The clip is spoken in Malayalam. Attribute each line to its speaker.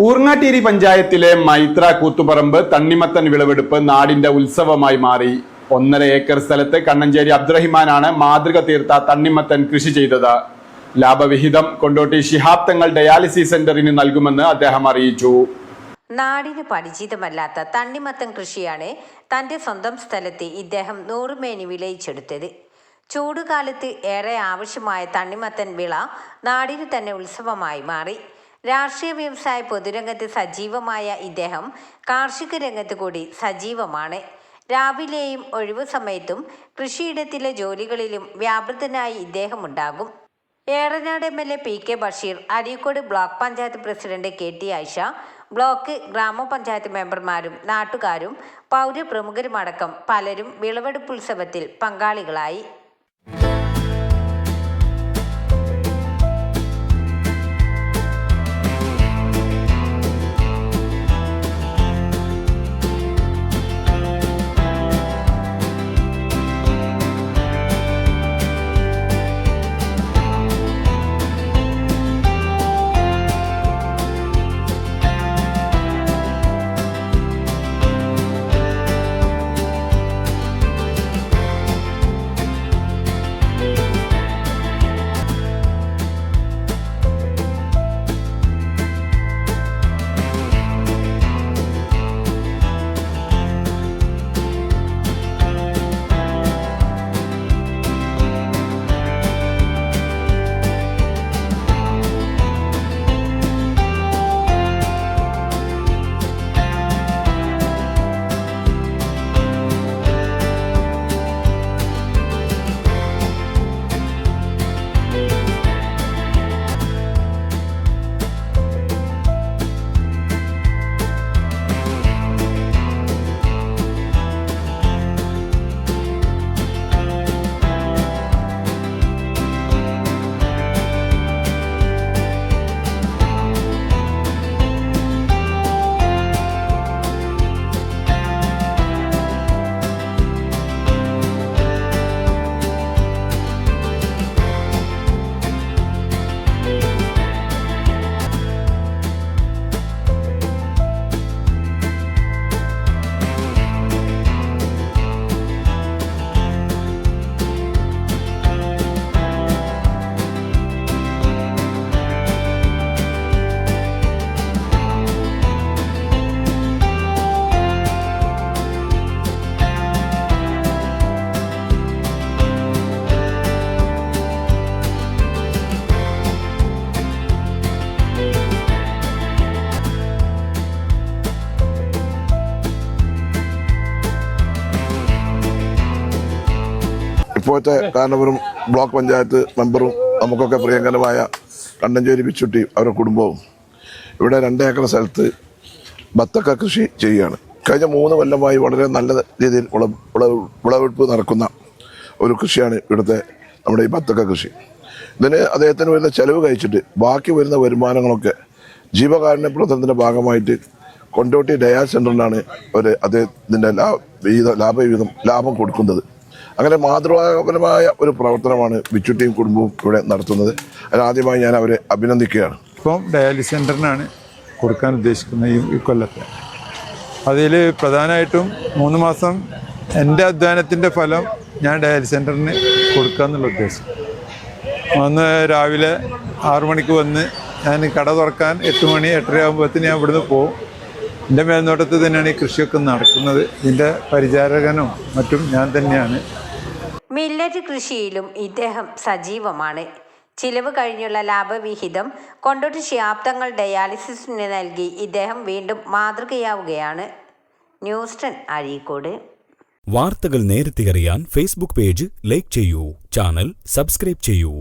Speaker 1: ഊർങ്ങാട്ടേരി പഞ്ചായത്തിലെ മൈത്ര കൂത്തുപറമ്പ് തണ്ണിമത്തൻ വിളവെടുപ്പ് നാടിന്റെ ഉത്സവമായി മാറി. 1.5 ഏക്കർ സ്ഥലത്ത് കണ്ണഞ്ചേരി അബ്ദുറഹിമാനാണ് മാതൃക തീർത്ത തണ്ണിമത്തൻ കൃഷി ചെയ്തത്. ലാഭവിഹിതം കൊണ്ടോട്ടി ശിഹാബ് തങ്ങൾ ഡയാലിസിസ് സെന്ററിന് നൽകുമെന്ന് അദ്ദേഹം അറിയിച്ചു.
Speaker 2: നാടിന് പരിചിതമല്ലാത്ത തണ്ണിമത്തൻ കൃഷിയാണ് തന്റെ സ്വന്തം സ്ഥലത്ത് ഇദ്ദേഹം 100 മേനി വിളയിച്ചെടുത്തത്. ചൂടുകാലത്ത് ഏറെ ആവശ്യമായ തണ്ണിമത്തൻ വിള നാടിന് തന്നെ ഉത്സവമായി മാറി. രാഷ്ട്രീയ വ്യവസായ പൊതുരംഗത്ത് സജീവമായ ഇദ്ദേഹം കാർഷിക രംഗത്ത് കൂടി സജീവമാണ്. രാവിലെയും ഒഴിവു സമയത്തും കൃഷിയിടത്തിലെ ജോലികളിലും വ്യാപൃതനായി ഇദ്ദേഹം ഉണ്ടാകും. Eranad MLA PK Basheer, Areekode block panchayat president KT Ayisha, block ഗ്രാമപഞ്ചായത്ത് മെമ്പർമാരും നാട്ടുകാരും പൗരപ്രമുഖരുമടക്കം പലരും വിളവെടുപ്പ് ഉത്സവത്തിൽ പങ്കാളികളായി.
Speaker 3: ഇപ്പോഴത്തെ കാരണവരും ബ്ലോക്ക് പഞ്ചായത്ത് മെമ്പറും നമുക്കൊക്കെ പ്രിയങ്കരമായ കണ്ണഞ്ചേരി ബിച്ചുട്ടിയും അവരുടെ കുടുംബവും ഇവിടെ 2 ഏക്കർ സ്ഥലത്ത് ബത്തക്ക കൃഷി ചെയ്യുകയാണ്. കഴിഞ്ഞ 3 കൊല്ലമായി വളരെ നല്ല രീതിയിൽ വിളവെടുപ്പ് നടക്കുന്ന ഒരു കൃഷിയാണ് ഇവിടുത്തെ നമ്മുടെ ഈ ബത്തക്ക കൃഷി. ഇതിന് അദ്ദേഹത്തിന് വരുന്ന ചെലവ് കഴിച്ചിട്ട് ബാക്കി വരുന്ന വരുമാനങ്ങളൊക്കെ ജീവകാരുണ്യ പ്രവർത്തനത്തിൻ്റെ ഭാഗമായിട്ട് കൊണ്ടോട്ടി ഡയാലിസിസ് സെൻ്ററിനാണ് അദ്ദേഹത്തിൻ്റെ ലാഭം കൊടുക്കുന്നത്. അങ്ങനെ മാതൃകാപരമായ ഒരു പ്രവർത്തനമാണ് ബിച്ചുട്ടിയും കുടുംബവും ഇവിടെ നടത്തുന്നത്. അതിനാദ്യമായി ഞാൻ അവരെ അഭിനന്ദിക്കുകയാണ്.
Speaker 4: ഇപ്പം ഡയാലിസിസ് സെൻ്ററിനാണ് കൊടുക്കാൻ ഉദ്ദേശിക്കുന്നത് ഈ കൊല്ലത്തെ. അതിൽ പ്രധാനമായിട്ടും 3 മാസം എൻ്റെ അധ്വാനത്തിൻ്റെ ഫലം ഞാൻ ഡയാലിസിസ് സെൻ്ററിന് കൊടുക്കുക എന്നുള്ള ഉദ്ദേശം. ഒന്ന് രാവിലെ 6 മണിക്ക് വന്ന് ഞാൻ കട തുറക്കാൻ 8 മണി 8:30 ആകുമ്പോഴത്തേന് ഞാൻ ഇവിടുന്ന് പോകും. എൻ്റെ മേൽനോട്ടത്തിൽ തന്നെയാണ് ഈ കൃഷിയൊക്കെ നടക്കുന്നത്. ഇതിൻ്റെ പരിചാരകനും മറ്റും ഞാൻ തന്നെയാണ്.
Speaker 2: മില്ലറ്റ് കൃഷിയിലും ഇദ്ദേഹം സജീവമാണ്. ചിലവ് കഴിഞ്ഞുള്ള ലാഭവിഹിതം കൊണ്ടോട്ടി ശിഹാബ് തങ്ങൾ ഡയാലിസിസിന് നൽകി ഇദ്ദേഹം വീണ്ടും മാതൃകയാവുകയാണ്. ന്യൂസ് 10 അഴീക്കോട്.
Speaker 5: വാർത്തകൾ നേരത്തെ അറിയാൻ ഫേസ്ബുക്ക് പേജ് ലൈക്ക് ചെയ്യൂ, ചാനൽ സബ്സ്ക്രൈബ് ചെയ്യൂ.